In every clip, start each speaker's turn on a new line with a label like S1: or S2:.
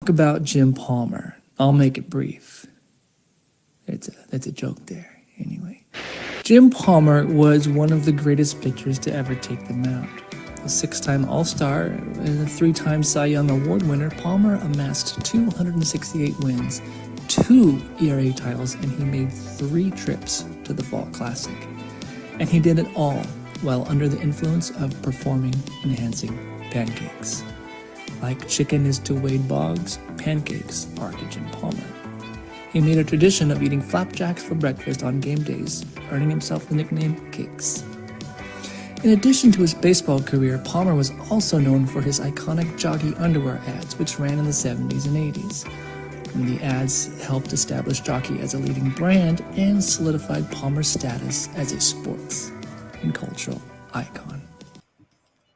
S1: about Jim Palmer. I'll make it brief. That's a joke there. Anyway, Jim Palmer was one of the greatest pitchers to ever take the mound. A six-time All-Star and a three-time Cy Young Award winner, Palmer amassed 268 wins, 2 ERA titles, and he made 3 trips to the Fall Classic. And he did it all while under the influence of performing-enhancing pancakes. Like chicken is to Wade Boggs, pancakes are to Jim Palmer. He made a tradition of eating flapjacks for breakfast on game days, earning himself the nickname Cakes. In addition to his baseball career, Palmer was also known for his iconic jockey underwear ads, which ran in the 70s and 80s. And the ads helped establish jockey as a leading brand and solidified Palmer's status as a sports and cultural icon.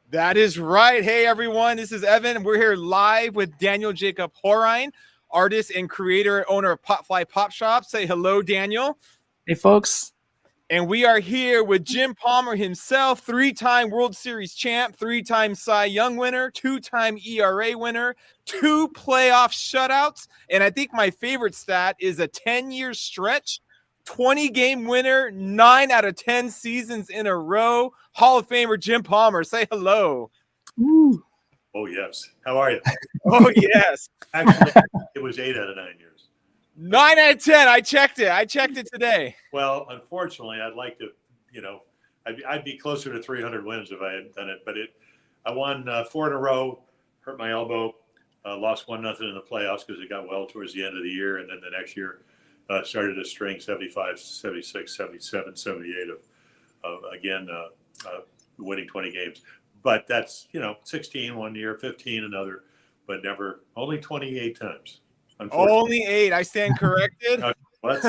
S2: That is right. Hey, everyone. This is Evan. We're here live with Daniel Jacob Horine, artist and creator, owner of Popfly Pop Shop. Say hello, Daniel.
S1: Hey, folks.
S2: And we are here with Jim Palmer himself, 3-time World Series champ, 3-time Cy Young winner, 2-time ERA winner, 2 playoff shutouts. And I think my favorite stat is a 10-year stretch, 20-game winner, 9 out of 10 seasons in a row. Hall of Famer Jim Palmer. Say hello.
S1: Ooh.
S3: Oh, yes. How are you?
S2: Oh, yes.
S3: Actually, it was 8 out of 9 years.
S2: 9 out of 10. I checked it today.
S3: Well, unfortunately, I'd like to, I'd be closer to 300 wins if I had done it. But I won 4 in a row, hurt my elbow, lost 1-0 in the playoffs because it got well towards the end of the year. And then the next year started a string 75, 76, 77, 78 of winning 20 games. But that's, 16 one year, 15 another, but never, only 28 times.
S2: Only 8. I stand corrected.
S3: I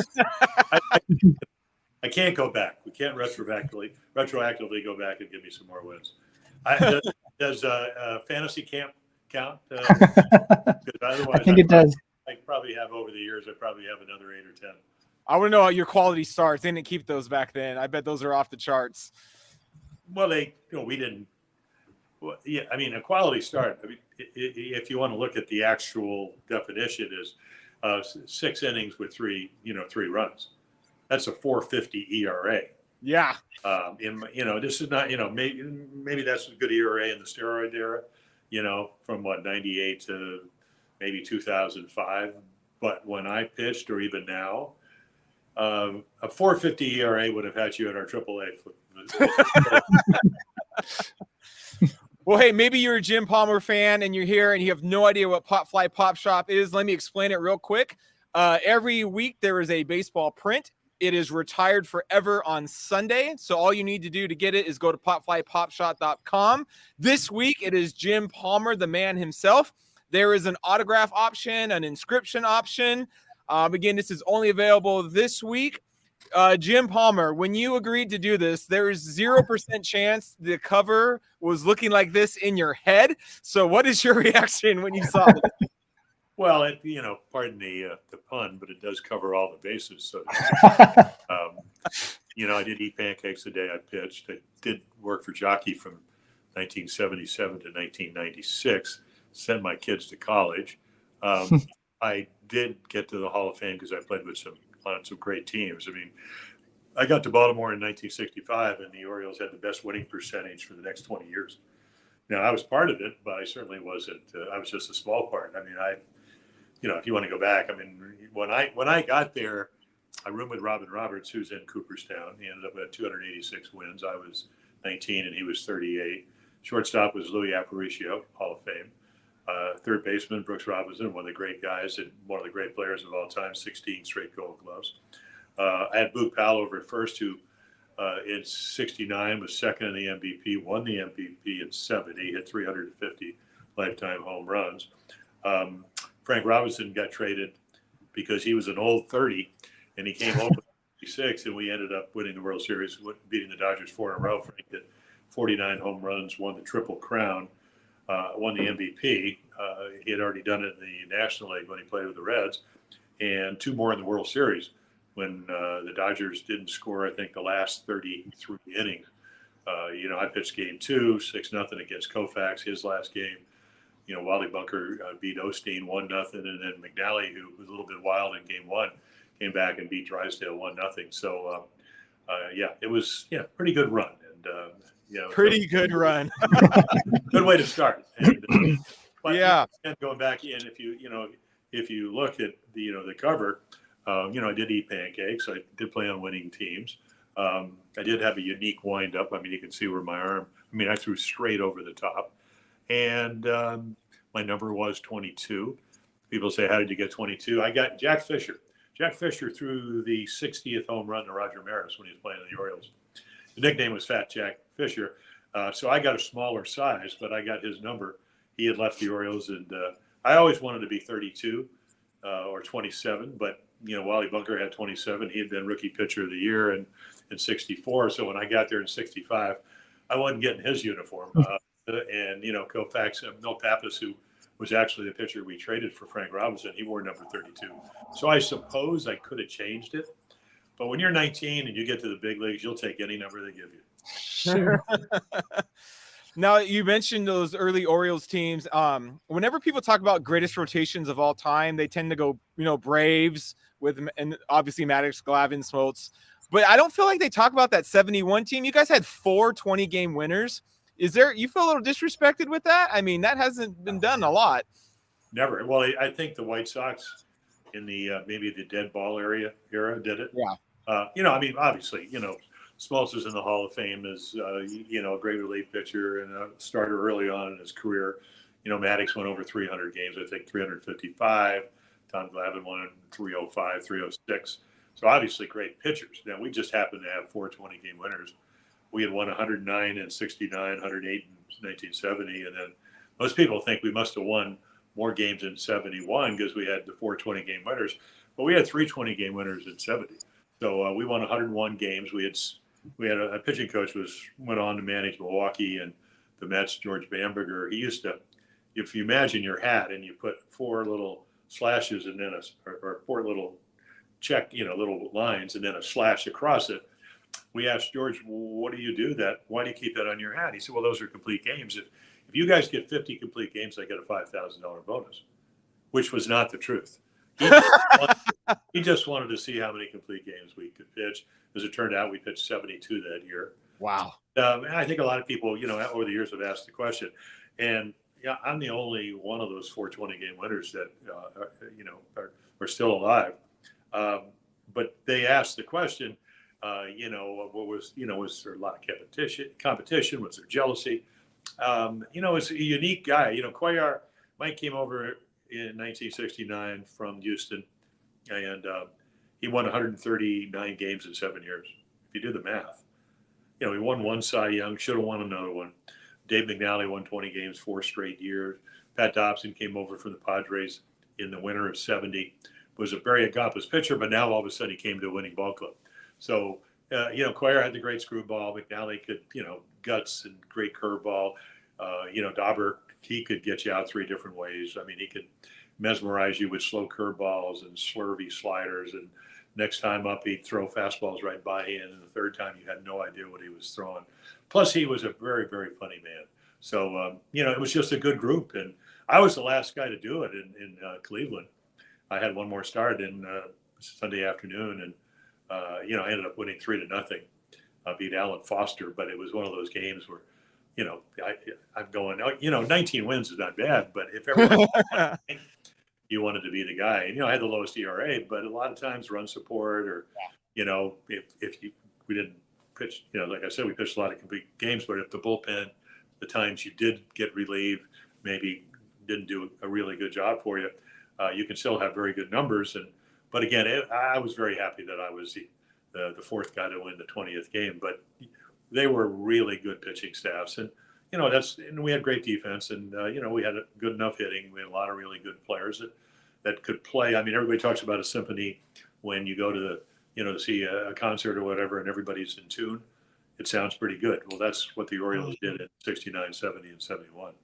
S3: can't go back. We can't retroactively go back and give me some more wins. Does fantasy camp count? Otherwise,
S1: I think it does.
S3: I probably have over the years. I probably have another 8 or 10.
S2: I want to know how your quality starts. They didn't keep those back then. I bet those are off the charts.
S3: Well, we didn't. Well, yeah, I mean, a quality start. I mean, if you want to look at the actual definition, is 6 innings with 3 runs. That's a 4.50 ERA.
S2: Yeah.
S3: This is not, maybe that's a good ERA in the steroid era, from 98 to maybe 2005. But when I pitched, or even now, a 4.50 ERA would have had you at our AAA.
S2: Well, hey, maybe you're a Jim Palmer fan and you're here and you have no idea what Popfly Pop Shop is. Let me explain it real quick. Every week there is a baseball print. It is retired forever on Sunday. So all you need to do to get it is go to popflypopshop.com. This week it is Jim Palmer, the man himself. There is an autograph option, an inscription option. Again, this is only available this week. Jim Palmer, when you agreed to do this, there is 0% chance the cover was looking like this in your head. So what is your reaction when you saw it?
S3: Well, pardon the pun, but it does cover all the bases. So, I did eat pancakes the day I pitched. I did work for Jockey from 1977 to 1996, sent my kids to college. I did get to the Hall of Fame because I played with some great teams. I mean, I got to Baltimore in 1965, and the Orioles had the best winning percentage for the next 20 years. Now, I was part of it, but I certainly wasn't. I was just a small part. I mean, if you want to go back, I mean, when I got there, I roomed with Robin Roberts, who's in Cooperstown. He ended up at 286 wins. I was 19, and he was 38. Shortstop was Louis Aparicio, Hall of Fame. Third baseman, Brooks Robinson, one of the great guys and one of the great players of all time, 16 straight Gold Gloves. I had Boog Powell over at first, who in 69 was second in the MVP, won the MVP in 70, hit 350 lifetime home runs. Frank Robinson got traded because he was an old 30, and he came over in 66, and we ended up winning the World Series, beating the Dodgers 4 in a row. Frank hit 49 home runs, won the Triple Crown. Won the MVP. He had already done it in the National League when he played with the Reds, and 2 more in the World Series when the Dodgers didn't score, I think, the last 33 innings. I pitched game 2, 6-0 against Koufax, his last game. Wally Bunker beat Osteen 1-0, and then McNally, who was a little bit wild in game one, came back and beat Drysdale 1-0. So it was pretty good run, and
S2: Pretty good run.
S3: good way to start. And but
S2: Yeah.
S3: and going back in, if you look at the cover, I did eat pancakes. I did play on winning teams. I did have a unique wind up. I mean, you can see where my arm. I mean, I threw straight over the top, and my number was 22. People say, "How did you get 22?" I got Jack Fisher. Jack Fisher threw the 60th home run to Roger Maris when he was playing in the Orioles. The nickname was Fat Jack Fisher. So I got a smaller size, but I got his number. He had left the Orioles, and I always wanted to be 32 or 27, but Wally Bunker had 27. He had been rookie pitcher of the year in 64. So when I got there in 65, I wasn't getting his uniform. And Koufax, Mil Pappas, who was actually the pitcher we traded for Frank Robinson, he wore number 32. So I suppose I could have changed it. But when you're 19 and you get to the big leagues, you'll take any number they give you.
S1: Sure.
S2: Now, you mentioned those early Orioles teams. Whenever people talk about greatest rotations of all time, they tend to go, Braves and obviously Maddox, Glavine, Smoltz. But I don't feel like they talk about that 71 team. You guys had 4 20-game winners. You feel a little disrespected with that? I mean, that hasn't been done a lot.
S3: Never. Well, I think the White Sox in the maybe the dead ball era did it.
S2: Yeah.
S3: Obviously, Smoltz is in the Hall of Fame as a great relief pitcher and a starter early on in his career. Maddox went over 300 games, I think 355. Tom Glavine won 305, 306. So obviously great pitchers. Now we just happened to have 4 20-game winners. We had won 109 in 69, 108 in 1970, and then most people think we must have won more games in 71 because we had the 4 20-game winners, but we had 3 20-game winners in 70. So we won 101 games. We had a pitching coach went on to manage Milwaukee and the Mets, George Bamberger. He used to, if you imagine your hat and you put 4 little slashes and then or 4 little little lines and then a slash across it. We asked George, what do you do that? Why do you keep that on your hat? He said, well, those are complete games. If you guys get 50 complete games, I get a $5,000 bonus, which was not the truth. He just wanted to see how many complete games we could pitch. As it turned out, we pitched 72 that year.
S2: Wow.
S3: And I think a lot of people, over the years have asked the question. And I'm the only one of those 4 20-game winners that, are still alive. But they asked the question, was there a lot of competition? Was there jealousy? It's a unique guy. Cuellar, Mike came over in 1969 from Houston, and he won 139 games in 7 years. If you do the math, he won 1 Cy Young, should have won another one. Dave McNally won 20 games 4 straight years. Pat Dobson came over from the Padres in the winter of 70. Was a very accomplished pitcher, but now all of a sudden he came to a winning ball club. So, Cuellar had the great screwball. McNally could, guts and great curveball. Dauber, he could get you out 3 different ways. I mean, he could mesmerize you with slow curveballs and slurvy sliders. And next time up, he'd throw fastballs right by you. And the third time, you had no idea what he was throwing. Plus, he was a very, very funny man. So, it was just a good group. And I was the last guy to do it in Cleveland. I had one more start in Sunday afternoon, and I ended up winning 3-0. Beat Alan Foster, but it was one of those games where, I'm going, 19 wins is not bad, but if everyone you wanted to be the guy, and I had the lowest ERA, but a lot of times run support or, we didn't pitch, like I said, we pitched a lot of complete games, but if the bullpen, the times you did get relieved, maybe didn't do a really good job for you. You can still have very good numbers, but again, I was very happy that I was the 4th guy to win the 20th game. But they were really good pitching staffs, and and we had great defense, and we had a good enough hitting. We had a lot of really good players that could play. I mean, everybody talks about a symphony when you go to to see a concert or whatever, and everybody's in tune. It sounds pretty good. Well, that's what the Orioles did in 69, 70, and 71.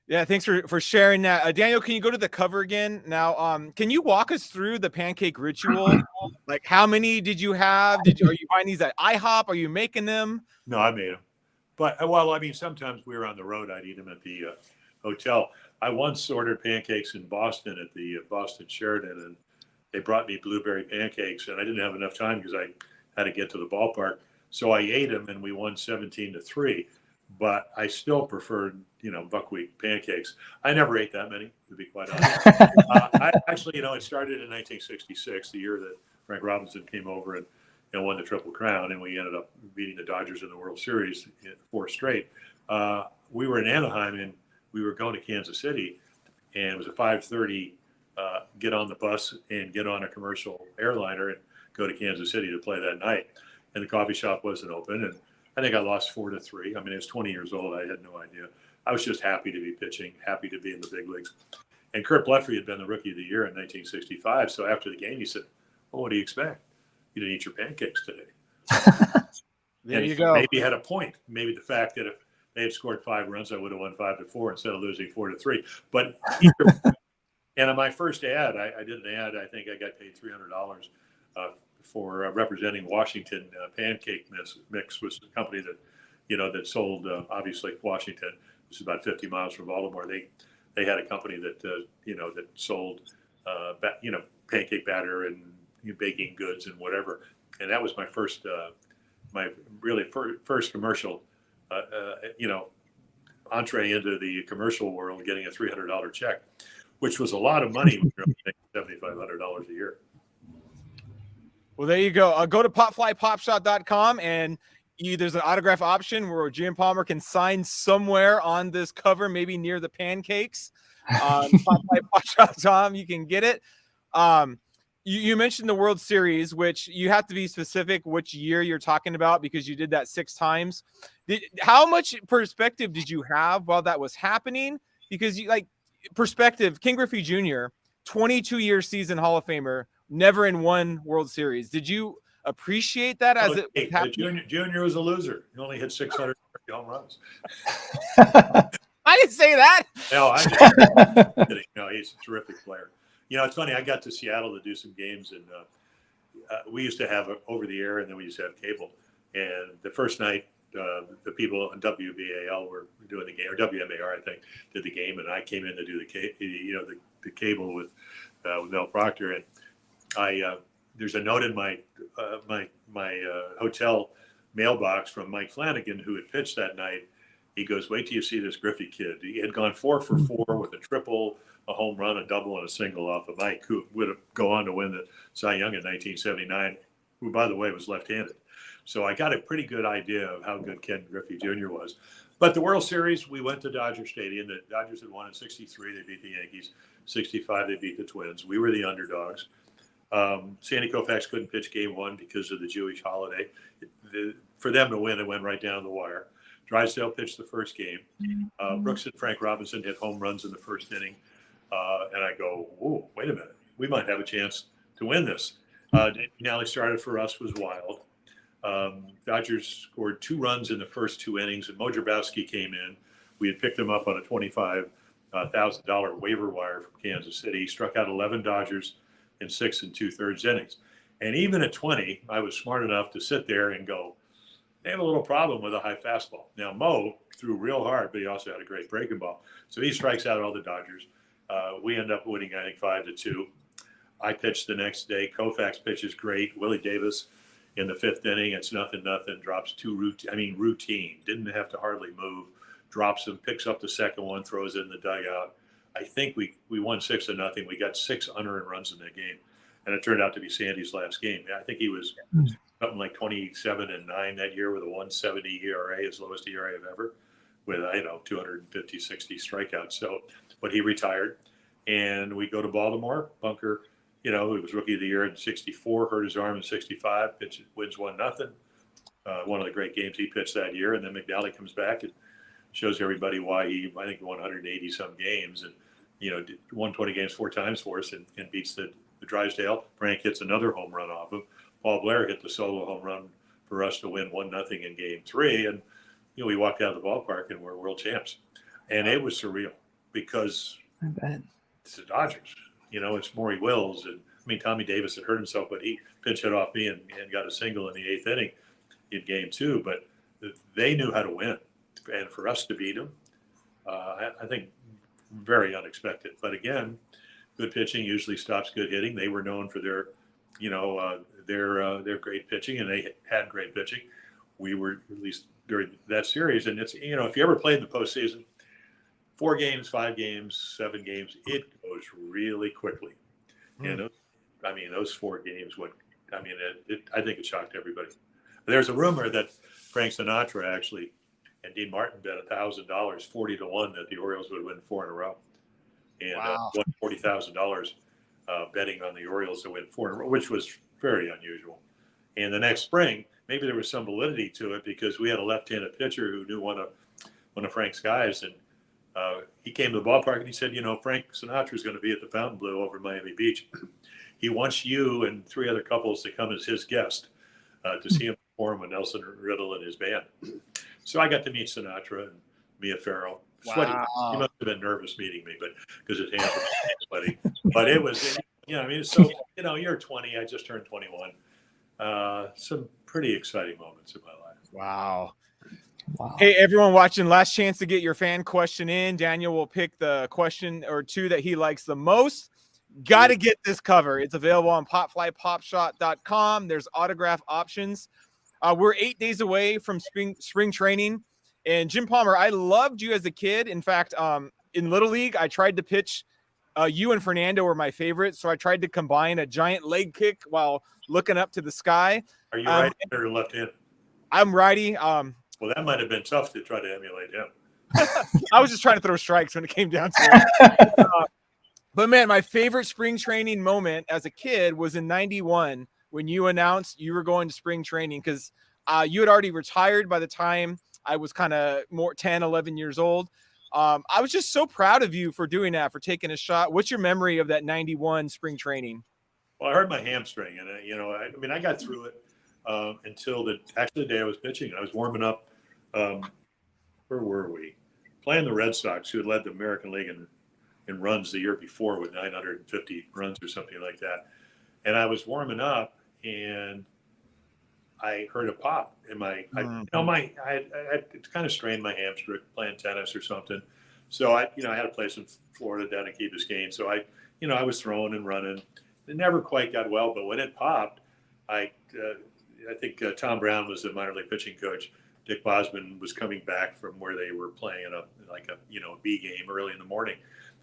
S2: Yeah, thanks for sharing that. Daniel, can you go to the cover again? Now, can you walk us through the pancake ritual? Like, how many did you have? Are you buying these at IHOP? Are you making them?
S3: No, I made them. But, sometimes we were on the road. I'd eat them at the hotel. I once ordered pancakes in Boston at the Boston Sheraton, and they brought me blueberry pancakes, and I didn't have enough time because I had to get to the ballpark. So I ate them, and we won 17-3. But I still preferred, buckwheat pancakes. I never ate that many, to be quite honest. I actually, it started in 1966, the year that Frank Robinson came over and won the Triple Crown, and we ended up beating the Dodgers in the World Series 4 straight. We were in Anaheim, and we were going to Kansas City, and it was a 5:30 get on the bus and get on a commercial airliner and go to Kansas City to play that night. And the coffee shop wasn't open, and I think I lost 4-3. I mean, I was 20 years old. I had no idea. I was just happy to be pitching, happy to be in the big leagues. And Kurt Bledfrey had been the Rookie of the Year in 1965. So after the game, he said, "Well, what do you expect? You didn't eat your pancakes today."
S2: There
S3: and
S2: you go.
S3: Maybe he had a point. Maybe the fact that if they had scored 5 runs, I would have won 5-4 instead of losing 4-3. But and on my first ad, I did an ad. I think I got paid $300 for representing Washington Pancake Mix, was a company that, that sold obviously Washington, which is about 50 miles from Baltimore. They had a company that that sold pancake batter and baking goods and whatever. And that was my first first commercial entree into the commercial world, getting a $300 check, which was a lot of money when you're making $7,500 a year.
S2: Well, there you go. Go to popflypopshop.com, and there's an autograph option where Jim Palmer can sign somewhere on this cover, maybe near the pancakes. Popflypopshop.com, you can get it. You mentioned the World Series, which you have to be specific which year you're talking about because you did that 6 times. How much perspective did you have while that was happening? Because perspective, King Griffey Jr., 22-year season Hall of Famer, never in one World Series. Did you appreciate that as it happened?
S3: Junior was a loser. He only hit 600 home runs.
S2: I didn't say that.
S3: No, I'm just kidding. No, he's a terrific player. It's funny. I got to Seattle to do some games, and we used to have over the air, and then we used to have cable. And the first night, the people on WBAL were doing the game, or WMAR, I think, did the game, and I came in to do the cable with Mel Proctor, and there's a note in my hotel mailbox from Mike Flanagan, who had pitched that night. He goes, "Wait till you see this Griffey kid." He had gone 4 for 4 with a triple, a home run, a double, and a single off of Mike, who would have go on to win the Cy Young in 1979, who, by the way, was left-handed. So I got a pretty good idea of how good Ken Griffey Jr. was. But the World Series, we went to Dodger Stadium. The Dodgers had won in 63. They beat the Yankees. 65, they beat the Twins. We were the underdogs. Sandy Koufax couldn't pitch game 1 because of the Jewish holiday. For them to win, it went right down the wire. Drysdale pitched the first game. Brooks and Frank Robinson hit home runs in the first inning. And I go, "Whoa, wait a minute. We might have a chance to win this." Nally started for us was wild. Dodgers scored 2 runs in the first 2 innings, and Mo Grabowski came in. We had picked him up on a $25,000 waiver wire from Kansas City. He struck out 11 Dodgers in 6 2/3 innings. And even at 20, I was smart enough to sit there and go, they have a little problem with a high fastball. Now, Mo threw real hard, but he also had a great breaking ball. So he strikes out all the Dodgers. We end up winning, I think, 5-2. I pitched the next day. Koufax pitches great. Willie Davis in the 5th inning. It's 0-0. Drops 2 routine. Didn't have to hardly move. Drops him, picks up the second one, throws it in the dugout. I think we won 6-0. We got 6 unearned runs in that game. And it turned out to be Sandy's last game. I think he was something like 27-9 that year with a 1.70 ERA, his lowest ERA of ever, with 250, 60 strikeouts. So, but he retired, and we go to Baltimore. Bunker, he was Rookie of the Year in 64, hurt his arm in 65, wins 1-0. One of the great games he pitched that year, and then McNally comes back and shows everybody why he, I think, won 180 some games and won 20 games 4 times for us and beats the Drysdale. Frank hits another home run off him. Paul Blair hit the solo home run for us to win 1-0 in game 3. And, we walked out of the ballpark and we're world champs. And it was surreal because it's the Dodgers. It's Maury Wills. And Tommy Davis had hurt himself, but he pinch hit off me and got a single in the 8th inning in game 2. But they knew how to win. And for us to beat them, I think very unexpected. But again, good pitching usually stops good hitting. They were known for their, their great pitching, and they had great pitching. We were, at least during that series, and it's, if you ever played in the postseason, 4 games, 5 games, 7 games, it goes really quickly. And those 4 games went. I think it shocked everybody. There's a rumor that Frank Sinatra actually and Dean Martin bet $1,000, 40-1, that the Orioles would win 4 in a row, and won $40,000 betting on the Orioles to win 4 in a row, which was very unusual. And the next spring, maybe there was some validity to it because we had a left-handed pitcher who knew one of Frank's guys, and he came to the ballpark and he said, Frank Sinatra is going to be at the Fontainebleau over Miami Beach. He wants you and 3 other couples to come as his guest to see him perform with Nelson Riddle and his band. So I got to meet Sinatra and Mia Farrow. Sweaty.
S2: Wow.
S3: He must have been nervous meeting me, but because his hands were sweaty. But it was, so you're 20. I just turned 21. Some pretty exciting moments in my life.
S2: Wow. Hey, everyone watching, last chance to get your fan question in. Daniel will pick the question or 2 that he likes the most. Got to get this cover. It's available on popflypopshot.com. There's autograph options. We're 8 days away from spring training. And Jim Palmer, I loved you as a kid. In fact, in Little League, I tried to pitch. You and Fernando were my favorites. So I tried to combine a giant leg kick while looking up to the sky.
S3: Are you right-handed or left-handed?
S2: I'm righty.
S3: Well, that might have been tough to try to emulate him.
S2: I was just trying to throw strikes when it came down to it. But, man, my favorite spring training moment as a kid was in 91 when you announced you were going to spring training because you had already retired by the time I was kind of more 10, 11 years old. I was just so proud of you for doing that, for taking a shot. What's your memory of that 91 spring training?
S3: Well, I hurt my hamstring, and, I got through it until the day I was pitching. I was warming up. Where were we? Playing the Red Sox, who had led the American League in runs the year before with 950 runs or something like that. And I was warming up, and I heard a pop in I kind of strained my hamstring playing tennis or something. So I had a place in Florida down in Key Biscayne. So I was throwing and running. It never quite got well, but when it popped, I think Tom Brown was the minor league pitching coach. Dick Bosman was coming back from where they were playing a B game early in the morning.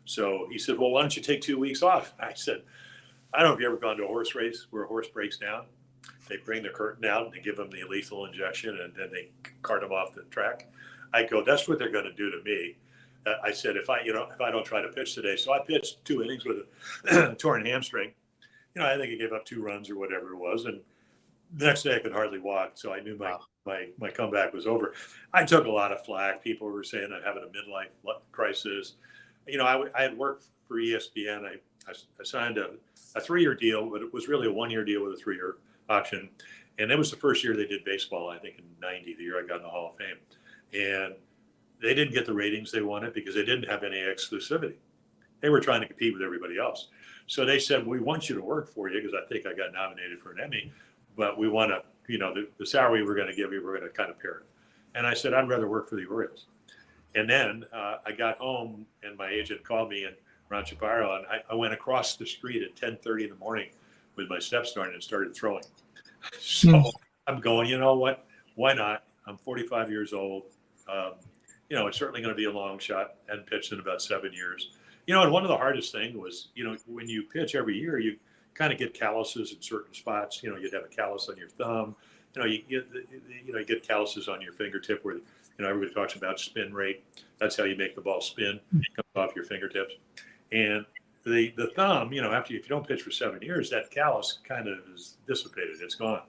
S3: So he said, well, why don't you take 2 weeks off? I said, I don't know if you've ever gone to a horse race where a horse breaks down. They bring the curtain out and they give them the lethal injection, and then they cart them off the track. I go, that's what they're going to do to me. I said, if I don't try to pitch today. So I pitched 2 innings with a torn hamstring. I think I gave up 2 runs or whatever it was. And the next day I could hardly walk. So I knew my comeback was over. I took a lot of flack. People were saying I'm having a midlife crisis. I had worked for ESPN. I signed a 3-year deal, but it was really a 1-year deal with a 3-year option. And it was the first year they did baseball, I think in 90, the year I got in the Hall of Fame. And they didn't get the ratings they wanted because they didn't have any exclusivity. They were trying to compete with everybody else. So they said, we want you to work for you, because I think I got nominated for an Emmy, but we want to, the salary we're going to give you, we're going to kind of pair it. And I said, I'd rather work for the Orioles. And then I got home, and my agent called me, and Ron Chaparro, and I went across the street at 10:30 in the morning with my Stepstone and started throwing. So I'm going, you know what? Why not? I'm 45 years old. It's certainly going to be a long shot, and pitched in about 7 years. And one of the hardest things was, when you pitch every year, you kind of get calluses in certain spots. You'd have a callus on your thumb. You get calluses on your fingertip where, everybody talks about spin rate. That's how you make the ball spin. It comes off your fingertips. And the thumb, if you don't pitch for 7 years, that callus kind of is dissipated. It's gone.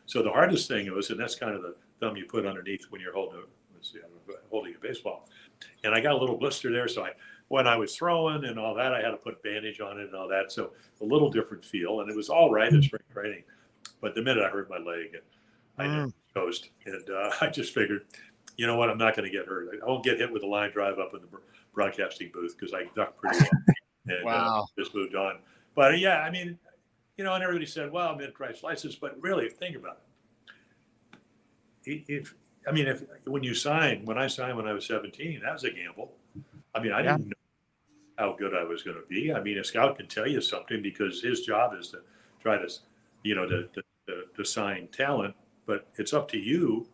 S3: So the hardest thing was, and that's kind of the thumb you put underneath when you're holding a baseball. And I got a little blister there. So when I was throwing and all that, I had to put a bandage on it and all that. So a little different feel. And it was all right in spring training. But the minute I hurt my leg, I never coast. And I just figured, you know what, I'm not going to get hurt. I won't get hit with a line drive up in the broadcasting booth because I ducked pretty well. And just moved on. But yeah, and everybody said, well, mid-price license. But really, think about it. When I signed when I was 17, that was a gamble. I didn't know. how good I was going to be. I mean, a scout can tell you something because his job is to try to, to sign talent, but it's up to you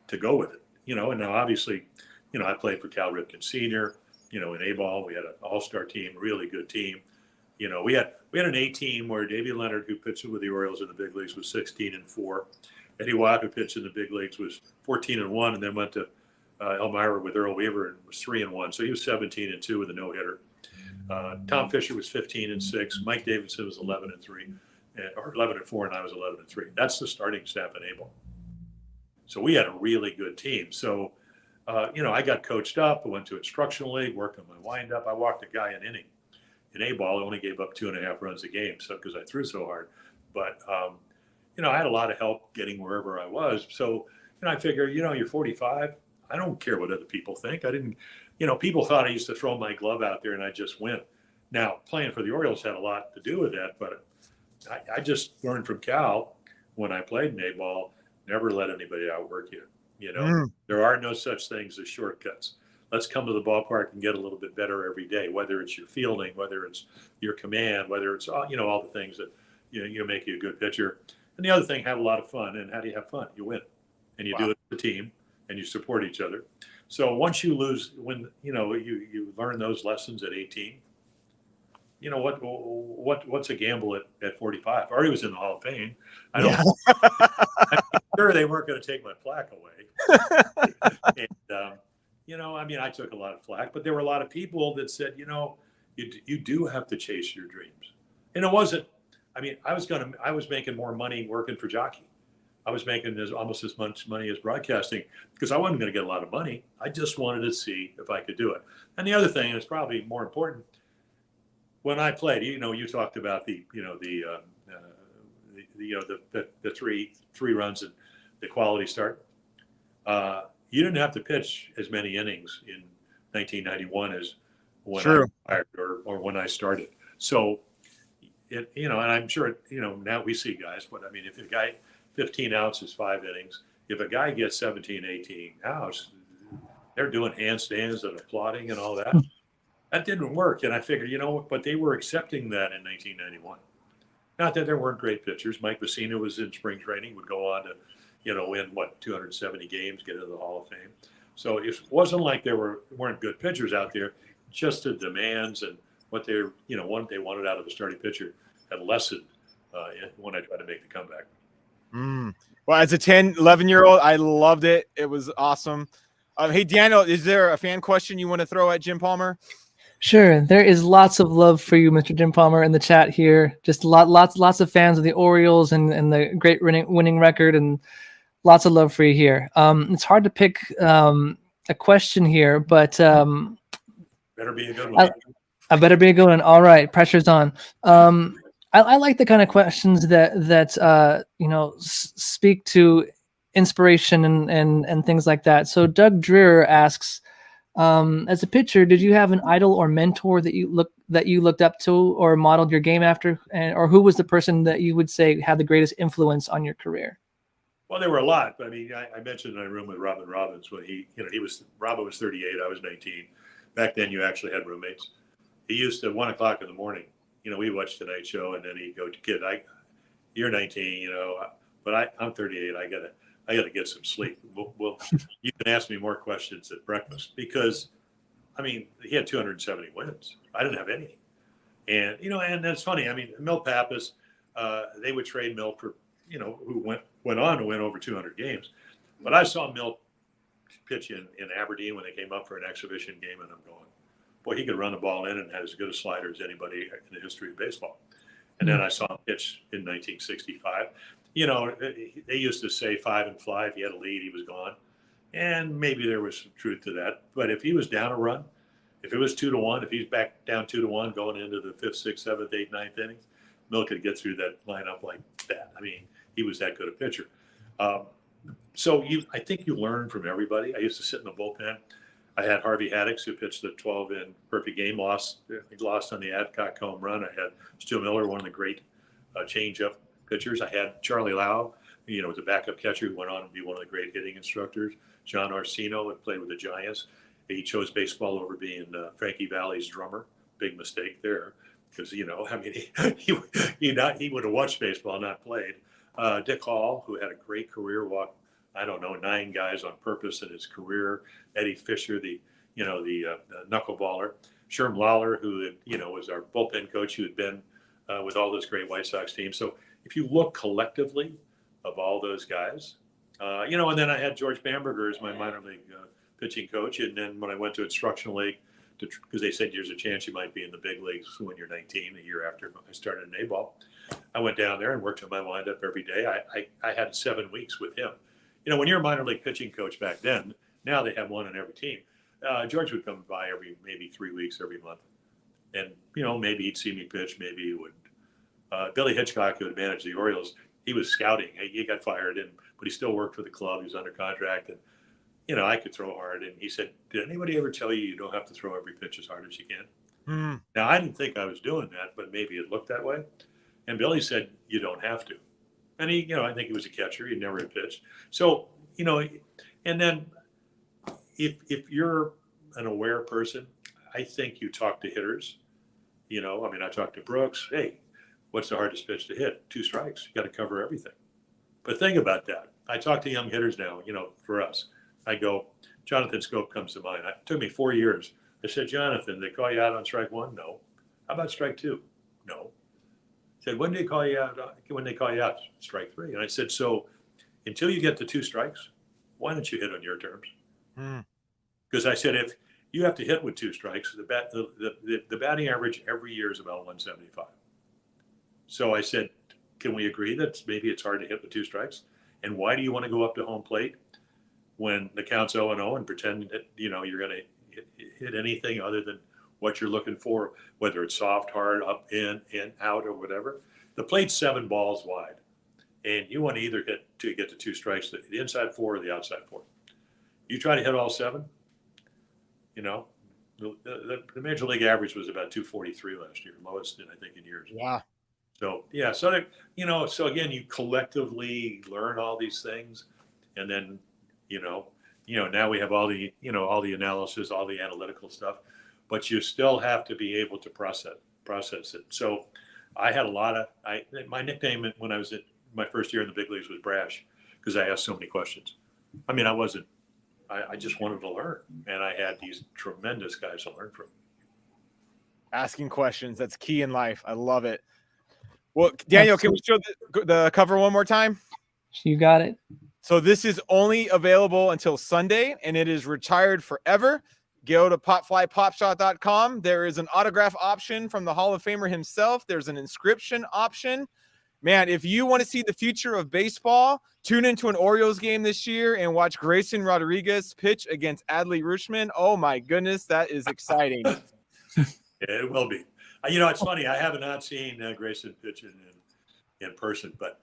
S3: to go with it, And now obviously, I played for Cal Ripken Sr., in A-ball. We had an all-star team, really good team. We had an A team where Davey Leonard, who pitched with the Orioles in the big leagues, was 16-4. Eddie Watt, who pitched in the big leagues, was 14-1, and then went to Elmira with Earl Weaver and was 3-1. So he was 17-2 with a no-hitter. Tom Fisher was 15-6. Mike Davidson was 11-3, or 11-4, and I was 11-3. That's the starting staff in A-ball. So we had a really good team. So, I got coached up. I went to instructional league, worked on my windup. I walked a guy an inning. In A-ball, I only gave up 2.5 runs a game, so because I threw so hard. But I had a lot of help getting wherever I was. So, I figure, you're 45. I don't care what other people think. I didn't, people thought I used to throw my glove out there and I just win. Now, playing for the Orioles had a lot to do with that, but I just learned from Cal when I played in A-ball, never let anybody outwork you. There are no such things as shortcuts. Let's come to the ballpark and get a little bit better every day, whether it's your fielding, whether it's your command, whether it's, all the things that, make you a good pitcher. And the other thing, have a lot of fun. And how do you have fun? You win. And you do it as a team and you support each other. So once you lose, when, you learn those lessons at 18, what's a gamble at 45? I already was in the Hall of Fame. I'm sure they weren't going to take my plaque away. And, I took a lot of flack, but there were a lot of people that said, you do have to chase your dreams. And it wasn't, I was making more money working for Jockey. I was making almost as much money as broadcasting because I wasn't going to get a lot of money. I just wanted to see if I could do it. And the other thing, and it's probably more important, when I played, you talked about the three runs and the quality start. You didn't have to pitch as many innings in 1991 as when I retired or when I started. So and I'm sure now we see guys, but if a guy 15 outs is 5 innings, if a guy gets 17, 18 outs, they're doing handstands and applauding and all that. That didn't work. And I figured, but they were accepting that in 1991. Not that there weren't great pitchers. Mike Vecina was in spring training, would go on to, win 270 games, get into the Hall of Fame. So it wasn't like there weren't good pitchers out there. Just the demands and what they wanted out of a starting pitcher had lessened when I tried to make the comeback.
S2: Well, as a 10, 11-year-old, I loved it. It was awesome. Hey, Daniel, is there a fan question you want to throw at Jim Palmer?
S1: Sure. There is lots of love for you, Mr. Jim Palmer, in the chat here. Just lots of fans of the Orioles and the great winning record, and lots of love for you here. It's hard to pick a question here, but
S3: better be a good one.
S1: I better be a good one. All right, pressure's on. I like the kind of questions that speak to inspiration and things like that. So Doug Dreer asks, as a pitcher, did you have an idol or mentor that you looked up to or modeled your game after, or who was the person that you would say had the greatest influence on your career?
S3: Well, there were a lot. I mentioned in a room with Robin Robbins when Robin was 38, I was 19. Back then, you actually had roommates. He used to 1 o'clock in the morning. We watched Tonight Show, and then he'd go, "Kid, you're 19, but I'm 38. I gotta get some sleep. Well, you can ask me more questions at breakfast because, he had 270 wins. I didn't have any, and and that's funny. Milt Pappas, they would trade Milt for who went on to win over 200 games, but I saw Milt pitch in Aberdeen when they came up for an exhibition game, and I'm going, boy, he could run the ball in and had as good a slider as anybody in the history of baseball. And then I saw him pitch in 1965. They used to say 5 and fly. If he had a lead, he was gone. And maybe there was some truth to that. But if he was down a run, if it was 2-1, if he's back down 2-1 going into the 5th, 6th, 7th, 8th, 9th innings, Milt could get through that lineup like that. He was that good a pitcher. So I think you learn from everybody. I used to sit in the bullpen. I had Harvey Haddix, who pitched the 12-in perfect game, he lost on the Adcock home run. I had Stu Miller, one of the great change-up pitchers. I had Charlie Lau, was a backup catcher who went on to be one of the great hitting instructors. John Orsino had played with the Giants. He chose baseball over being Frankie Valli's drummer big mistake there because, I mean, he would have watched baseball, not played. Dick Hall, who had a great career, walked, I don't know, 9 guys on purpose in his career. Eddie Fisher, the knuckleballer. Sherm Lawler, who, was our bullpen coach, who had been with all those great White Sox teams. So if you look collectively of all those guys, and then I had George Bamberger as my minor league pitching coach. And then when I went to instructional league, because they said there's a chance you might be in the big leagues when you're 19, a year after I started in A-ball, I went down there and worked on my windup every day. I had 7 weeks with him. When you're a minor league pitching coach back then, now they have one on every team. George would come by maybe 3 weeks every month. And, maybe he'd see me pitch, maybe he wouldn't. Billy Hitchcock, who had managed the Orioles, he was scouting. He got fired, but he still worked for the club. He was under contract. And, I could throw hard. And he said, did anybody ever tell you don't have to throw every pitch as hard as you can?
S2: Mm.
S3: Now, I didn't think I was doing that, but maybe it looked that way. And Billy said, you don't have to. And he, I think he was a catcher. He never had pitched. So, and then if you're an aware person, I think you talk to hitters. I talked to Brooks. Hey, what's the hardest pitch to hit? 2 strikes. You got to cover everything. But think about that. I talk to young hitters now, for us. I go, Jonathan Scope comes to mind. It took me 4 years. I said, Jonathan, they call you out on strike 1? No. How about strike 2? No. I said, when do they call you out? When they call you out? Strike 3. And I said, so until you get to 2 strikes, why don't you hit on your terms? Because I said, if you have to hit with 2 strikes, the batting average every year is about 175. So I said, can we agree that maybe it's hard to hit with 2 strikes? And why do you want to go up to home plate when the count's 0-0 and pretend that, you're going to hit anything other than what you're looking for, whether it's soft, hard, up, in, out, or whatever? The plate's 7 balls wide. And you want to either hit to get to 2 strikes, the inside 4 or the outside 4. You try to hit all 7, the major league average was about 243 last year, lowest I think in years.
S2: Wow.
S3: So yeah, so so again, you collectively learn all these things, and then now we have all the analysis, all the analytical stuff, but you still have to be able to process it. So I had my nickname when I was at my first year in the big leagues was Brash, because I asked so many questions. I just wanted to learn, and I had these tremendous guys to learn from.
S2: Asking questions, that's key in life. I love it. Well, Daniel, can we show the cover one more time?
S1: You got it.
S2: So this is only available until Sunday, and it is retired forever. Go to popflypopshot.com. There is an autograph option from the Hall of Famer himself. There's an inscription option. Man, if you want to see the future of baseball, tune into an Orioles game this year and watch Grayson Rodriguez pitch against Adley Rutschman. Oh, my goodness, that is exciting.
S3: It will be. It's funny. I have not seen Grayson pitch in person, but,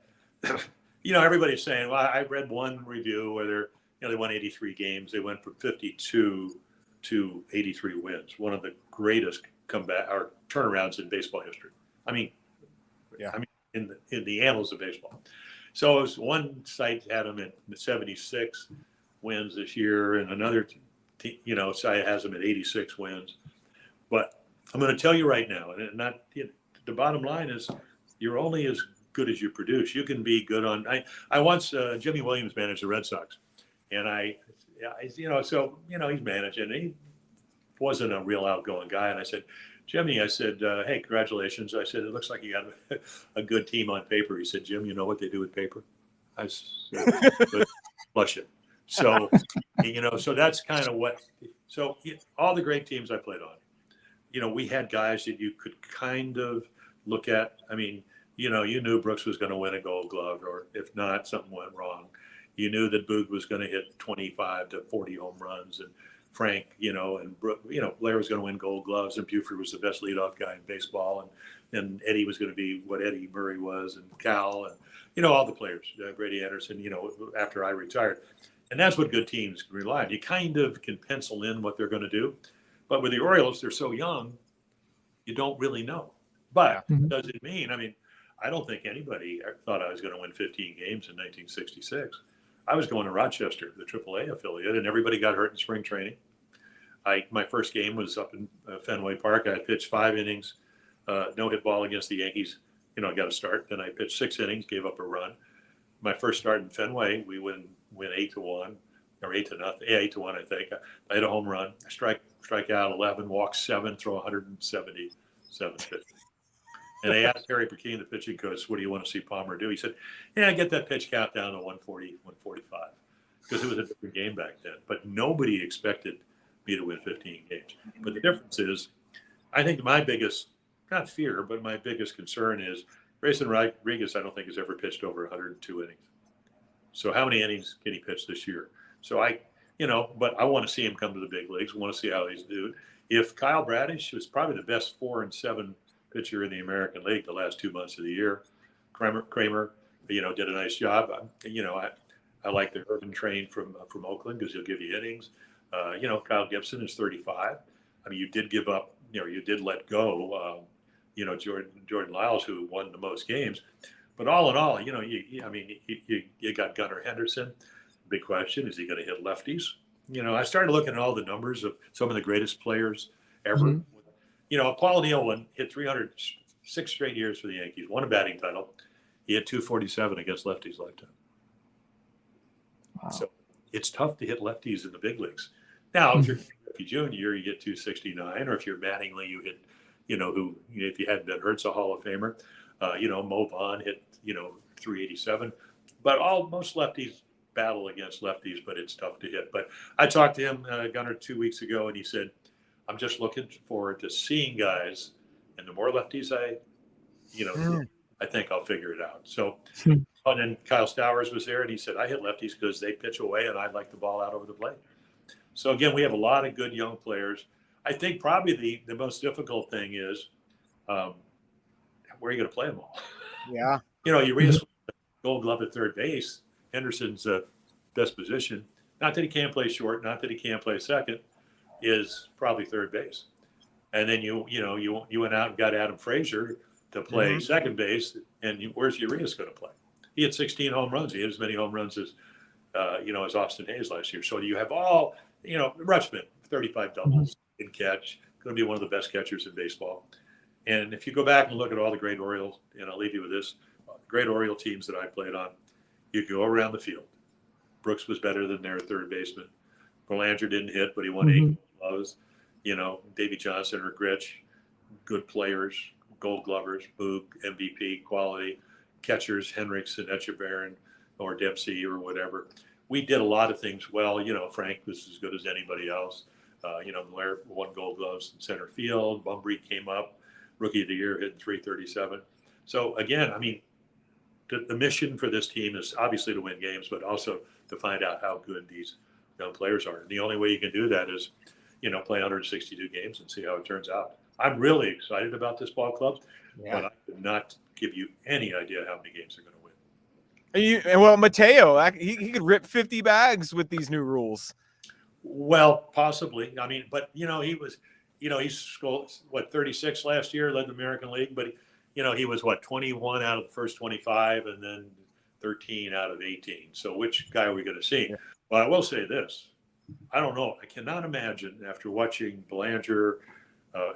S3: everybody's saying, well, I read one review where they won 83 games. They went from 52 to 83 wins, one of the greatest comeback or turnarounds in baseball history. In the annals of baseball. So it was one site had them at 76 wins this year, and another site has them at 86 wins. But I'm going to tell you right now, and the bottom line is you're only as good as you produce. You can be good on. I once Jimmy Williams managed the Red Sox, and he's managing. And he wasn't a real outgoing guy, and I said, Jimmy, I said, hey, congratulations. I said, it looks like you got a good team on paper. He said, Jim, you know what they do with paper? I said, flush it. So, so that's kind of all the great teams I played on, we had guys that you could kind of look at. You knew Brooks was going to win a Gold Glove, or if not, something went wrong. You knew that Boog was going to hit 25 to 40 home runs, and Frank, and Blair was going to win Gold Gloves, and Buford was the best leadoff guy in baseball, and Eddie was going to be what Eddie Murray was, and Cal, and all the players, Brady Anderson, after I retired. And that's what good teams rely on. You kind of can pencil in what they're going to do, but with the Orioles, they're so young, you don't really know. But does it mean? I don't think anybody thought I was going to win 15 games in 1966. I was going to Rochester, the AAA affiliate, and everybody got hurt in spring training. My first game was up in Fenway Park. I pitched 5 innings, no hit ball against the Yankees. I got a start. Then I pitched 6 innings, gave up a run. My first start in Fenway, we win 8-1 or 8-0, 8-1, I think. I had a home run, strike out 11, walk 7, throw 177 pitches. And I asked Harry Perkeen, the pitching coach, what do you want to see Palmer do? He said, yeah, get that pitch count down to 140, 145, because it was a different game back then. But nobody expected me to win 15 games. But the difference is, I think my biggest, not fear, but my biggest concern is Grayson Rodriguez, I don't think has ever pitched over 102 innings. So how many innings can he pitch this year? So but I want to see him come to the big leagues. I want to see how he's doing. If Kyle Bradish was probably the best 4-7 pitcher in the American League the last 2 months of the year, Kramer, did a nice job. I like the Urban train from Oakland because he'll give you innings. Kyle Gibson is 35. I mean, you did give up. You did let go. Jordan Lyles, who won the most games. But all in all, you got Gunnar Henderson. Big question, is he going to hit lefties? I started looking at all the numbers of some of the greatest players ever. Mm-hmm. Paul O'Neill hit 306 straight years for the Yankees, won a batting title. He hit 247 against lefties lifetime. Wow. So it's tough to hit lefties in the big leagues. Now, if you're Griffey Jr., you get 269, or if you're Mattingly, you hit, if you hadn't been hurt's a Hall of Famer. Mo Vaughn hit, 387. But most lefties battle against lefties, but it's tough to hit. But I talked to him, Gunnar, 2 weeks ago, and he said, I'm just looking forward to seeing guys, and the more lefties I think I'll figure it out. So, and then Kyle Stowers was there, and he said, I hit lefties because they pitch away, and I like the ball out over the plate. So, again, we have a lot of good young players. I think probably the most difficult thing is where are you going to play them all?
S2: Yeah.
S3: Urias Gold Glove at third base. Henderson's best position. Not that he can't play short, not that he can't play second, is probably third base. And then you went out and got Adam Frazier to play second base, and where's Urias going to play? He had 16 home runs. He had as many home runs as as Austin Hayes last year. So you have all, Rutschman, 35 doubles in catch, going to be one of the best catchers in baseball. And if you go back and look at all the great Orioles, and I'll leave you with this, great Oriole teams that I played on, you go around the field. Brooks was better than their third baseman. Belanger didn't hit, but he won 8 gloves. Davey Johnson or Gritch, good players, Gold Glovers, Boog, MVP, quality, catchers, Hendricks and Echeverren or Dempsey or whatever. We did a lot of things well. Frank was as good as anybody else. Blair won Gold Gloves in center field. Bumbry came up, Rookie of the Year, hitting 337. So, again, the mission for this team is obviously to win games, but also to find out how good these young players are. And the only way you can do that is, play 162 games and see how it turns out. I'm really excited about this ball club, but I could not give you any idea how many games they're going to win.
S2: Well, Mateo, he could rip 50 bags with these new rules.
S3: Well, possibly. But he was, he scored 36 last year, led the American League, but he was 21 out of the first 25 and then 13 out of 18. So which guy are we going to see? Yeah. Well, I will say this. I don't know. I cannot imagine after watching Belanger,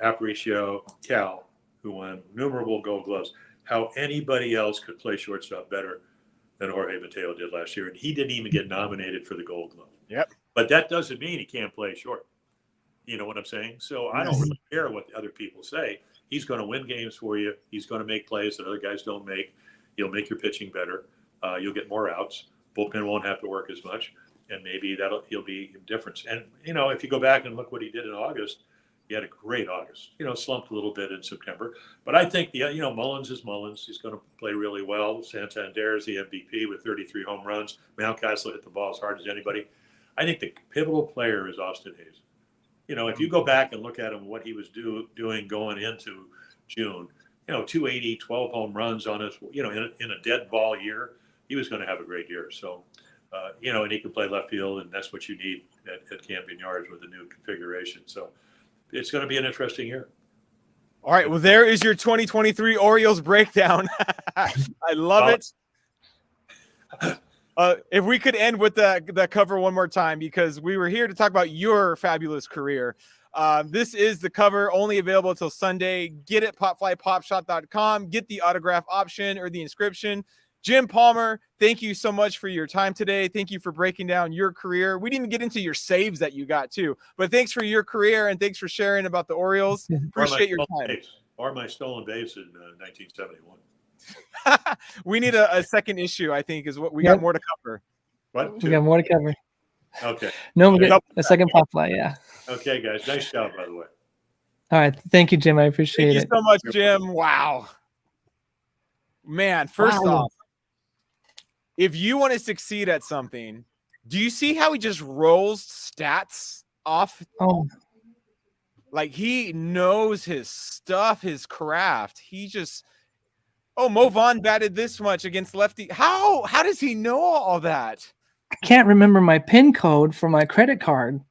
S3: Aparicio, Cal, who won innumerable Gold Gloves, how anybody else could play shortstop better than Jorge Mateo did last year. And he didn't even get nominated for the Gold Glove.
S2: Yep.
S3: But that doesn't mean he can't play short. You know what I'm saying? So I don't really care what the other people say. He's going to win games for you. He's going to make plays that other guys don't make. He'll make your pitching better. You'll get more outs. Bullpen won't have to work as much. And maybe he'll be a difference. And, if you go back and look what he did in August, he had a great August. Slumped a little bit in September. But I think, Mullins is Mullins. He's going to play really well. Santander is the MVP with 33 home runs. Mountcastle hit the ball as hard as anybody. I think the pivotal player is Austin Hayes. If you go back and look at him, what he was doing going into June, 280, 12 home runs on his, in a dead ball year, he was going to have a great year. So, and he can play left field, and that's what you need at Camden Yards with the new configuration. So it's going to be an interesting year.
S2: All right. Well, there is your 2023 Orioles breakdown. I love it. If we could end with the cover one more time, because we were here to talk about your fabulous career. This is the cover, only available until Sunday. Get it, popflypopshop.com. Get the autograph option or the inscription. Jim Palmer, thank you so much for your time today. Thank you for breaking down your career. We didn't get into your saves that you got too, but thanks for your career and thanks for sharing about the Orioles. Appreciate your time.
S3: Or my stolen base in 1971.
S2: We need a second issue, I think, is what we got more to cover.
S3: What?
S1: We got more to cover.
S3: Okay.
S1: No, we get a second pop fly. Yeah.
S3: Okay, guys. Nice job, by the way.
S1: All right. Thank you, Jim. I appreciate it.
S2: Thank you so much, Jim. Wow. Man, first off, if you want to succeed at something, do you see how he just rolls stats off?
S1: Oh.
S2: Like, he knows his stuff, his craft. He just, Mo Vaughn batted this much against lefty. How does he know all that?
S1: I can't remember my PIN code for my credit card.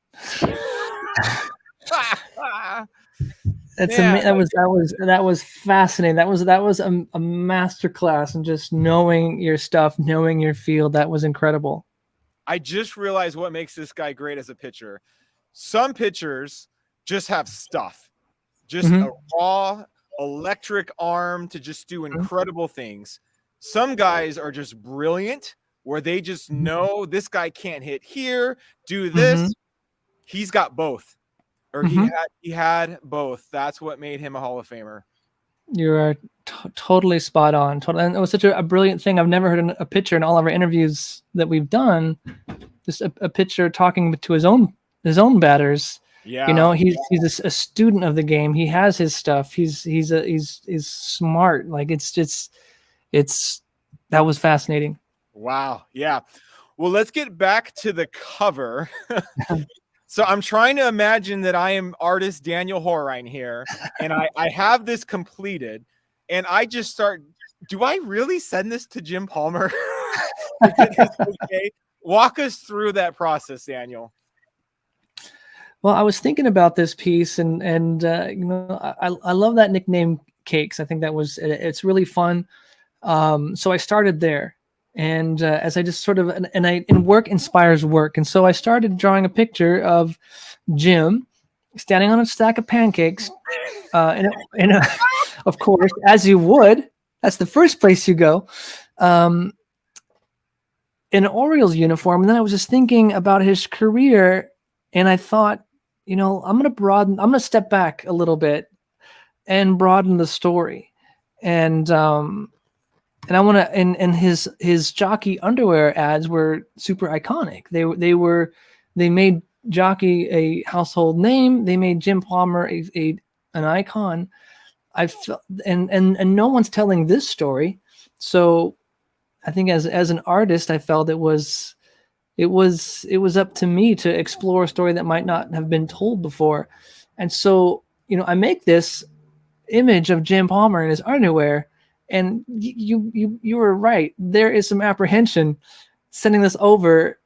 S1: That was fascinating. That was a master class in just knowing your stuff, knowing your field. That was incredible.
S2: I just realized what makes this guy great as a pitcher. Some pitchers just have stuff, just a raw electric arm to just do incredible things. Some guys are just brilliant, where they just know this guy can't hit here, do this. He's got both, or he had both. That's what made him a Hall of Famer.
S1: You are totally spot on. And it was such a brilliant thing. I've never heard a pitcher in all of our interviews that we've done, just a pitcher talking to his own batters.
S2: Yeah,
S1: you know, he's a student of the game. He has his stuff. He's smart. Like that was fascinating.
S2: Wow. Yeah. Well, let's get back to the cover. So I'm trying to imagine that I am artist Daniel Horine here, and I have this completed, and I just start. Do I really send this to Jim Palmer? Okay. Walk us through that process, Daniel.
S1: Well, I was thinking about this piece, and you know, I love that nickname Cakes. I think it's really fun. So I started there, and as I just sort of and work inspires work, and so I started drawing a picture of Jim standing on a stack of pancakes, of course, as you would. That's the first place you go. In an Orioles uniform, and then I was just thinking about his career, and I thought, you know, I'm going to step back a little bit and broaden the story. And I want to, and his jockey underwear ads were super iconic. They made jockey a household name. They made Jim Palmer an icon. I felt, and no one's telling this story. So I think as an artist, I felt it was up to me to explore a story that might not have been told before. And so, you know, I make this image of Jim Palmer in his underwear, and you were right. There is some apprehension sending this over,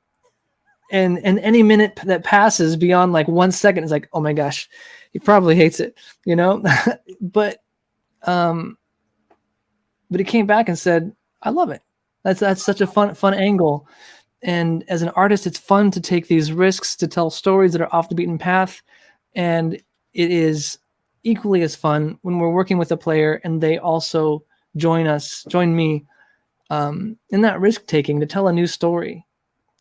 S1: and any minute that passes beyond like 1 second is like, oh my gosh, he probably hates it, you know? But he came back and said, I love it. That's such a fun angle. And as an artist, it's fun to take these risks, to tell stories that are off the beaten path. And it is equally as fun when we're working with a player and they also join me in that risk taking to tell a new story.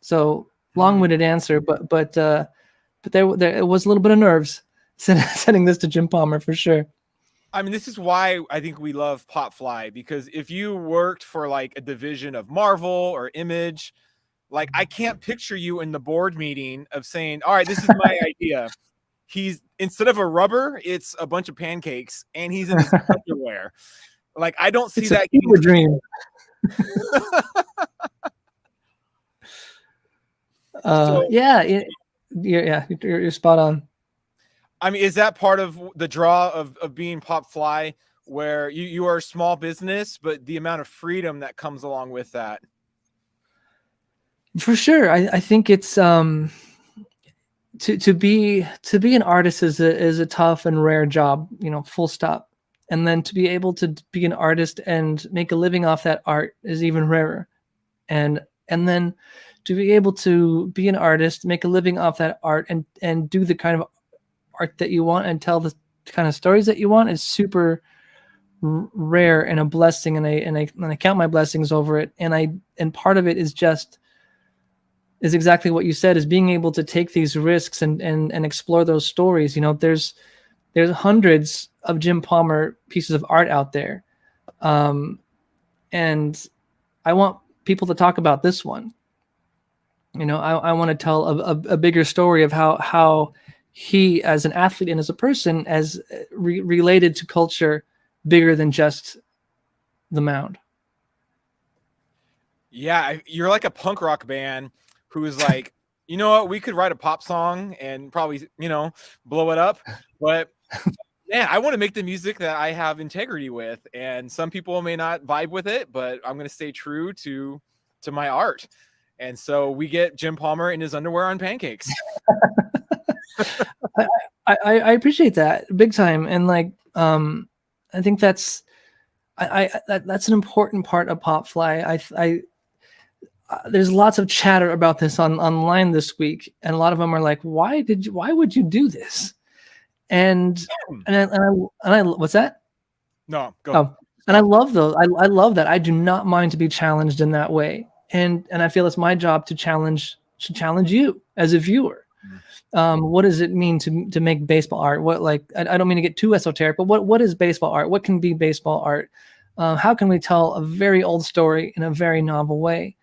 S1: So long-winded answer, but there it was a little bit of nerves sending this to Jim Palmer for sure.
S2: I mean, this is why I think we love Popfly, because if you worked for like a division of Marvel or Image, like I can't picture you in the board meeting of saying, all right, this is my idea. He's, instead of a rubber, it's a bunch of pancakes and he's in his underwear. Like, I don't see
S1: it's
S2: that.
S1: A dream. You're spot on.
S2: I mean, is that part of the draw of being Popfly, where you are a small business, but the amount of freedom that comes along with that?
S1: For sure. I think it's to be an artist is a tough and rare job, you know, full stop. And then to be able to be an artist and make a living off that art is even rarer. And and then to be able to be an artist, make a living off that art, and do the kind of art that you want and tell the kind of stories that you want is super rare and a blessing. And I count my blessings over it. And part of it is exactly what you said, is being able to take these risks and explore those stories. There's hundreds of Jim Palmer pieces of art out there. And I want people to talk about this one. I want to tell a bigger story of how he, as an athlete and as a person, as related to culture bigger than just the mound.
S2: Yeah, you're like a punk rock band who's like, you know what, we could write a pop song and probably, blow it up. But man, I want to make the music that I have integrity with. And some people may not vibe with it, but I'm going to stay true to my art. And so we get Jim Palmer in his underwear on pancakes.
S1: I appreciate that big time. And I think that's an important part of Popfly. There's lots of chatter about this online this week, and a lot of them are like, why would you do this? And I what's that?
S2: No, go.
S1: Oh, and I love those. I love that. I do not mind to be challenged in that way. And I feel it's my job to challenge you as a viewer. What does it mean to make baseball art? I don't mean to get too esoteric, but what is baseball art? What can be baseball art? How can we tell a very old story in a very novel way?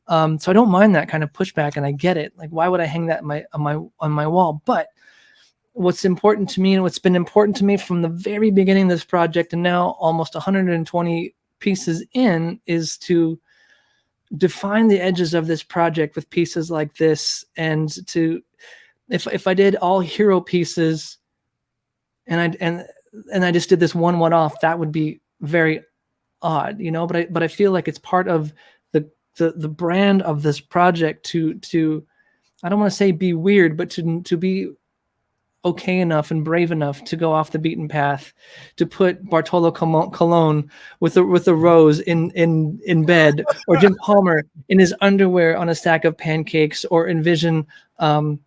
S1: So I don't mind that kind of pushback, and I get it. Like, why would I hang that on my wall? But what's important to me, and what's been important to me from the very beginning of this project, and now almost 120 pieces in, is to define the edges of this project with pieces like this. And if I did all hero pieces and I just did this one off, that would be very odd, but I feel like it's part of the brand of this project to I don't want to say be weird, but to be okay enough and brave enough to go off the beaten path, to put Bartolo Colon with a rose in bed, or Jim Palmer in his underwear on a stack of pancakes, or envision the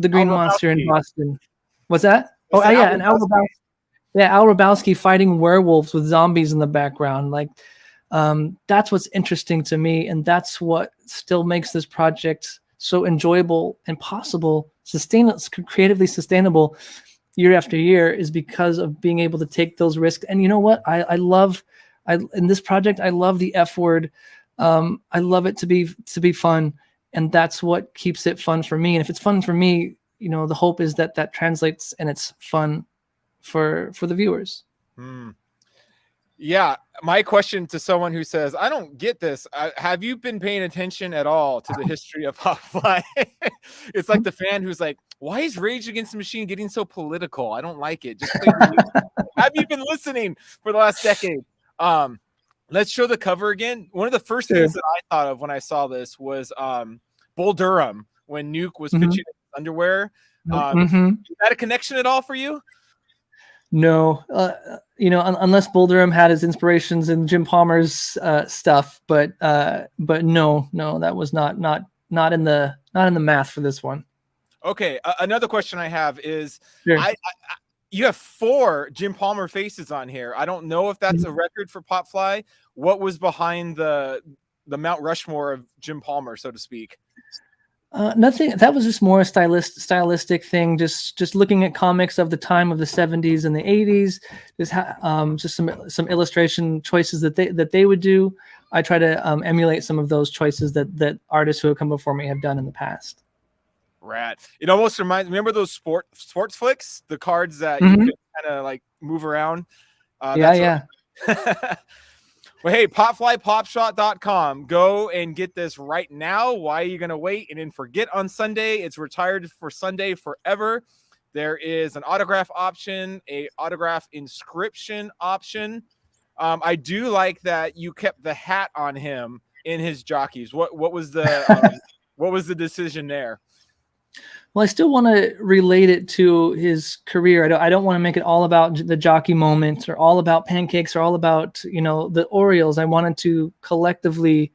S1: Green Monster in Boston. What's that? Oh yeah, and Al Rabowski fighting werewolves with zombies in the background. That's what's interesting to me, and that's what still makes this project so enjoyable and possible, creatively sustainable year after year, is because of being able to take those risks. And you know what? I love in this project, I love the F word. I love it to be fun, and that's what keeps it fun for me. And if it's fun for me, the hope is that translates and it's fun for the viewers.
S2: Yeah, my question to someone who says, I don't get this, have you been paying attention at all to the history of Popfly? It's like the fan who's like, why is Rage Against the Machine getting so political? I don't like it. Just play the music. Have you been listening for the last decade? Let's show the cover again. One of the first things that I thought of when I saw this was Bull Durham, when Nuke was pitching his underwear. Is that a connection at all for you?
S1: No, unless Bull Durham had his inspirations in Jim Palmer's stuff, but no, that was not in the math for this one.
S2: Okay, another question I have is, you have 4 Jim Palmer faces on here. I don't know if that's a record for Popfly. What was behind the Mount Rushmore of Jim Palmer, so to speak?
S1: Nothing. That was just more a stylistic thing. Just looking at comics of the time of the 70s and the 80s. Just some illustration choices that they would do. I try to emulate some of those choices that artists who have come before me have done in the past.
S2: Rad. It almost reminds. Remember those sports flicks? The cards that you could kind of like move around.
S1: Yeah.
S2: Well, hey, popflypopshot.com. Go and get this right now. Why are you going to wait and then forget on Sunday? It's retired for Sunday forever. There is an autograph option, a autograph inscription option. I do like that you kept the hat on him in his jockeys. What was the what was the decision there?
S1: Well, I still want to relate it to his career. I don't want to make it all about the jockey moments or all about pancakes or all about, the Orioles. I wanted to collectively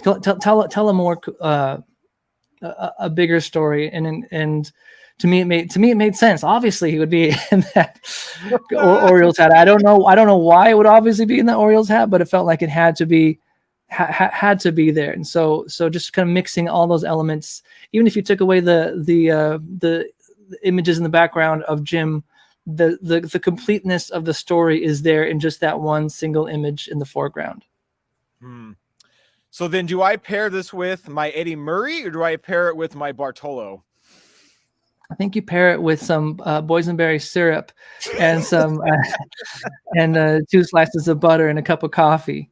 S1: tell a more a bigger story, and to me it made sense. Obviously, he would be in that Orioles hat. I don't know why it would obviously be in the Orioles hat, but it felt like it had to be had to be there. And so just kind of mixing all those elements, even if you took away the images in the background of Jim, the completeness of the story is there in just that one single image in the foreground.
S2: So then do I pair this with my Eddie Murray or do I pair it with my Bartolo?
S1: I think you pair it with some boysenberry syrup and some and 2 slices of butter and a cup of coffee.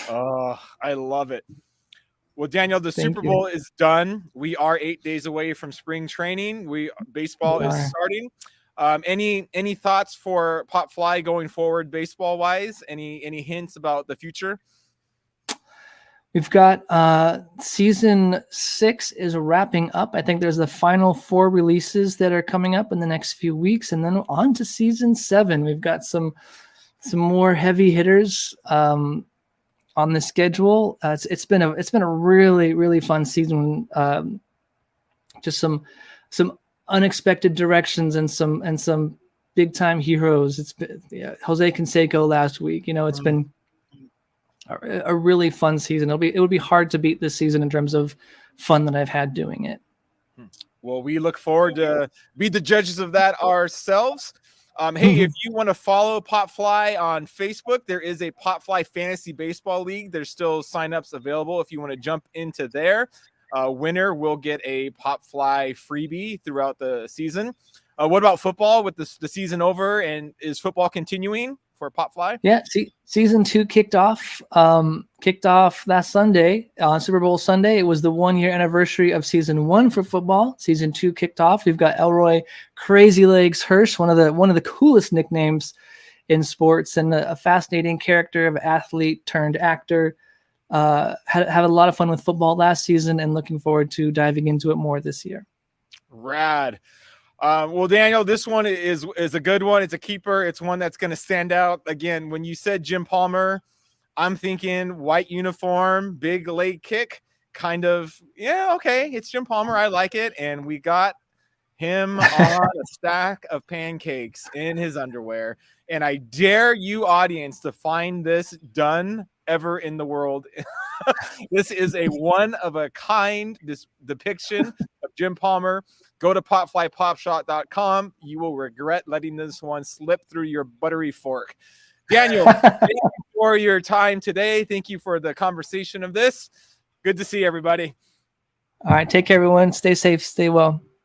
S2: Oh, I love it. Well, Daniel, the Super Bowl is done. We are 8 days away from spring training. Baseball is starting. Any thoughts for Pop Fly going forward, baseball wise? Any hints about the future?
S1: We've got season 6 is wrapping up. I think there's the final 4 releases that are coming up in the next few weeks, and then on to season 7. We've got some more heavy hitters on the schedule. It's been a really, really fun season. Just some unexpected directions and some big time heroes. It's been Jose Canseco last week. It's been a really fun season. It would be hard to beat this season in terms of fun that I've had doing it.
S2: Well, we look forward to be the judges of that ourselves. Hey, if you want to follow Pop Fly on Facebook, there is a Pop Fly Fantasy Baseball League. There's still signups available if you want to jump into there. Winner will get a Pop Fly freebie throughout the season. What about football with the season over, and is football continuing for Pop Fly?
S1: Yeah, season 2 kicked off last Sunday on Super Bowl Sunday. It was the 1-year anniversary of season 1 for football. Season 2 kicked off. We've got Elroy Crazy Legs Hirsch, one of the coolest nicknames in sports, and a fascinating character of athlete turned actor. Had a lot of fun with football last season, and looking forward to diving into it more this year.
S2: Rad. Well, Daniel, this one is a good one. It's a keeper. It's one that's going to stand out. Again, when you said Jim Palmer, I'm thinking white uniform, big leg kick, kind of, okay, it's Jim Palmer. I like it. And we got him on a stack of pancakes in his underwear. And I dare you, audience, to find this done ever in the world. This is a one-of-a-kind depiction of Jim Palmer. Go to popflypopshot.com. You will regret letting this one slip through your buttery fork. Daniel, thank you for your time today. Thank you for the conversation of this. Good to see everybody.
S1: All right, take care, everyone. Stay safe, stay well.